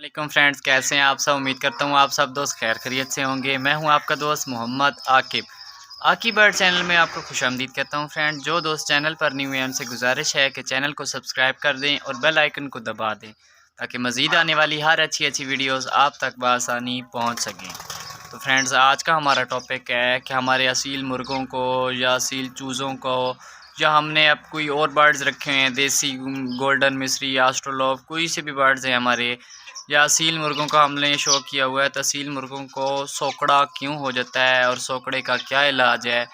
वालेकुम फ्रेंड्स, कैसे हैं आप सब। उम्मीद करता हूँ आप सब दोस्त खैर खैरियत से होंगे। मैं हूँ आपका दोस्त मोहम्मद आकिब बर्ड चैनल में आपको खुशामदीद कहता हूँ। फ्रेंड, जो दोस्त चैनल पर नहीं हुए हैं उनसे गुजारिश है कि चैनल को सब्सक्राइब कर दें और बेल आइकन को दबा दें ताकि मज़ीद आने वाली हर अच्छी वीडियोस आप तक बआसानी पहुँच सकें। तो फ्रेंड्स, आज का हमारा टॉपिक है कि हमारे असील मुर्गों को या असील चूज़ों को, या हमने अब कोई और बर्ड्स रखे हैं, देसी गोल्डन मिस्री या एस्ट्रोलोब, कोई से भी बर्ड्स हैं हमारे, या असील मुर्गों का हमने शौक़ किया हुआ है, तो असील मुर्गों को सोकड़ा क्यों हो जाता है और सोकड़े का क्या इलाज है।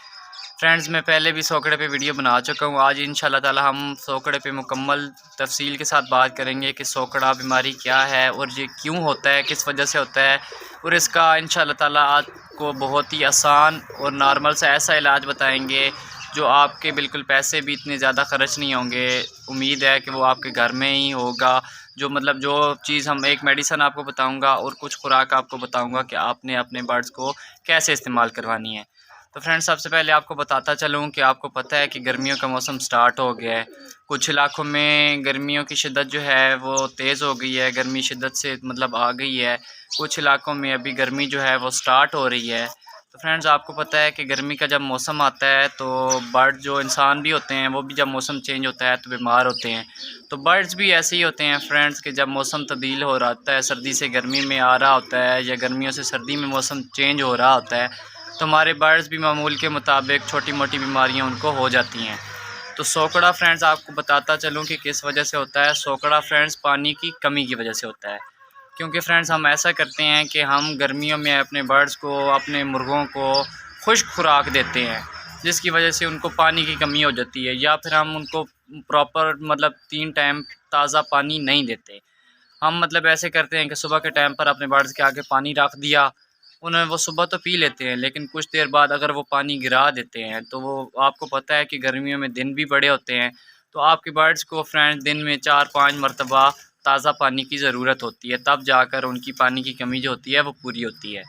फ्रेंड्स, मैं पहले भी सोकड़े पे वीडियो बना चुका हूँ। आज इंशाल्लाह ताला हम सोकड़े पे मुकम्मल तफसील के साथ बात करेंगे कि सोकड़ा बीमारी क्या है और ये क्यों होता है, किस वजह से होता है, और इसका इंशाल्लाह ताला आपको बहुत ही आसान और नॉर्मल सा ऐसा इलाज बताएंगे जो आपके बिल्कुल पैसे भी इतने ज़्यादा ख़र्च नहीं होंगे। उम्मीद है कि वो आपके घर में ही होगा। जो चीज़ हम एक मेडिसन आपको बताऊंगा और कुछ खुराक आपको बताऊंगा कि आपने अपने बर्ड्स को कैसे इस्तेमाल करवानी है। तो फ्रेंड्स, सबसे पहले आपको बताता चलूँ कि आपको पता है कि गर्मियों का मौसम स्टार्ट हो गया है। कुछ इलाकों में गर्मियों की शिद्दत जो है वो तेज़ हो गई है, गर्मी शिद्दत से आ गई है। कुछ इलाकों में अभी गर्मी जो है वो स्टार्ट हो रही है। तो फ्रेंड्स, आपको पता है कि गर्मी का जब मौसम आता है तो बर्ड जो इंसान भी होते हैं वो भी जब मौसम चेंज होता है तो बीमार होते हैं। तो बर्ड्स भी ऐसे ही होते हैं फ्रेंड्स कि जब मौसम तब्दील हो रहा होता है, सर्दी से गर्मी में आ रहा होता है या गर्मियों से सर्दी में मौसम चेंज हो रहा होता है, तो हमारे बर्ड्स भी मामूल के मुताबिक छोटी मोटी बीमारियां उनको हो जाती हैं। तो सोकड़ा फ्रेंड्स, आपको बताता चलूँ कि किस वजह से होता है। सोकड़ा फ्रेंड्स पानी की कमी की वजह से होता है, क्योंकि फ्रेंड्स हम ऐसा करते हैं कि हम गर्मियों में अपने बर्ड्स को, अपने मुर्गों को खुश्क खुराक देते हैं, जिसकी वजह से उनको पानी की कमी हो जाती है, या फिर हम उनको प्रॉपर 3 टाइम ताज़ा पानी नहीं देते। हम ऐसे करते हैं कि सुबह के टाइम पर अपने बर्ड्स के आगे पानी रख दिया, उन्हें वो सुबह तो पी लेते हैं, लेकिन कुछ देर बाद अगर वो पानी गिरा देते हैं तो वो, आपको पता है कि गर्मियों में दिन भी बड़े होते हैं, तो आपके बर्ड्स को फ्रेंड्स दिन में 4-5 मरतबा ताज़ा पानी की ज़रूरत होती है, तब जाकर उनकी पानी की कमी जो होती है वो पूरी होती है।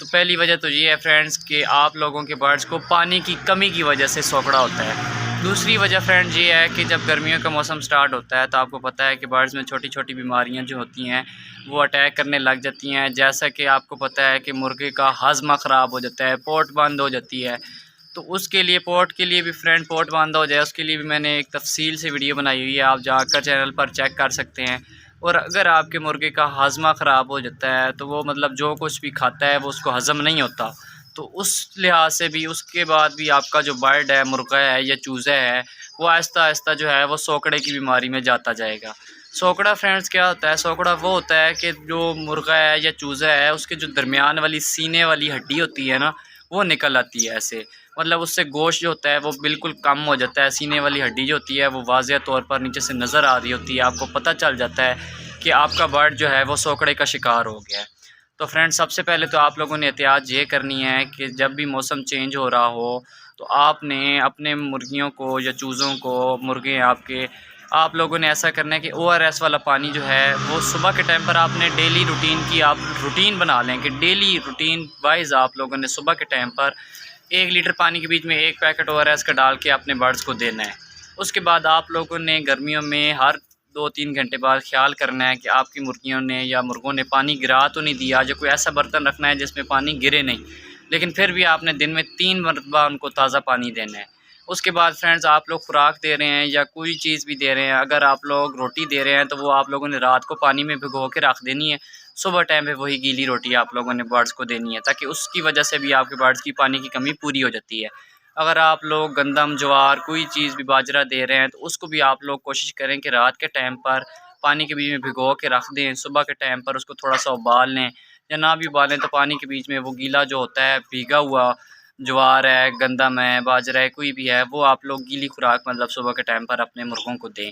तो पहली वजह तो ये है फ्रेंड्स कि आप लोगों के बर्ड्स को पानी की कमी की वजह से सोकड़ा होता है। दूसरी वजह फ्रेंड्स ये है कि जब गर्मियों का मौसम स्टार्ट होता है तो आपको पता है कि बर्ड्स में छोटी छोटी बीमारियां जो होती हैं वो अटैक करने लग जाती हैं। जैसा कि आपको पता है कि मुर्गे का हाजमा ख़राब हो जाता है, पोट बंद हो जाती है। तो उसके लिए, पोट के लिए भी फ्रेंड, पोट बंद हो जाए उसके लिए भी मैंने एक तफसील से वीडियो बनाई हुई है, आप जाकर चैनल पर चेक कर सकते हैं। और अगर आपके मुर्गे का हाजमा ख़राब हो जाता है तो वो जो कुछ भी खाता है वो उसको हज़म नहीं होता, तो उस लिहाज से भी, उसके बाद भी आपका जो बर्ड है, मुर्गा है या चूज़ा है, वो आहिस्ता आहिस्ता जो है वो सोकड़े की बीमारी में जाता जाएगा। सोकड़ा फ्रेंड्स क्या होता है? सोकड़ा वो होता है कि जो मुर्गा है या चूज़ा है उसके जो दरमियान वाली सीने वाली हड्डी होती है ना, वो निकल आती है ऐसे। उससे गोश्त जो होता है वो बिल्कुल कम हो जाता है। सीने वाली हड्डी जो होती है वो वाज़ेह तौर पर नीचे से नज़र आ रही होती है, आपको पता चल जाता है कि आपका बर्ड जो है वो सोकड़े का शिकार हो गया है। तो फ्रेंड्स, सबसे पहले तो आप लोगों ने एहतियात ये करनी है कि जब भी मौसम चेंज हो रहा हो तो आपने अपने मुर्गियों को या चूज़ों को, मुर्गे हैं आपके, आप लोगों ने ऐसा करना है कि ORS वाला पानी जो है वो सुबह के टाइम पर आपने डेली रूटीन की, आप रूटीन बना लें कि डेली रूटीन वाइज आप लोगों ने सुबह के टाइम पर 1 लीटर पानी के बीच में 1 पैकेट ORS का डाल के अपने बर्ड्स को देना है। उसके बाद आप लोगों ने गर्मियों में हर 2-3 घंटे बाद ख्याल करना है कि आपकी मुर्गियों ने या मुर्गों ने पानी गिरा तो नहीं दिया, जो कोई ऐसा बर्तन रखना है जिसमें पानी गिरे नहीं, लेकिन फिर भी आपने दिन में 3 मरतबा उनको ताज़ा पानी देना है। उसके बाद फ्रेंड्स, आप लोग खुराक दे रहे हैं या कोई चीज़ भी दे रहे हैं, अगर आप लोग रोटी दे रहे हैं तो वो आप लोगों ने रात को पानी में भिगो के रख देनी है, सुबह टाइम पे वही गीली रोटी आप लोगों ने बर्ड्स को देनी है, ताकि उसकी वजह से भी आपके बर्ड्स की पानी की कमी पूरी हो जाती है। अगर आप लोग गंदम, ज्वार, कोई चीज़ भी, बाजरा दे रहे हैं तो उसको भी आप लोग कोशिश करें कि रात के टाइम पर पानी के बीच में भिगो के रख दें, सुबह के टाइम पर उसको थोड़ा सा उबाल लें, या ना भी उबालें तो पानी के बीच में वो गीला जो होता है, भीगा हुआ ज्वार है, गंदम है, बाजरा है, कोई भी है, वो आप लोग गीली खुराक सुबह के टाइम पर अपने मुर्गों को दें।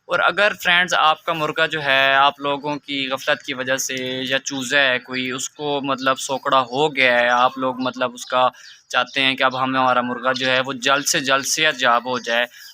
और अगर फ्रेंड्स आपका मुर्गा जो है, आप लोगों की गफलत की वजह से, या चूज़ा है कोई, उसको सोकड़ा हो गया है, आप लोग उसका चाहते हैं कि अब हमें, हमारा मुर्गा जो है वो जल्द से जल्द सेहतयाब हो जाए,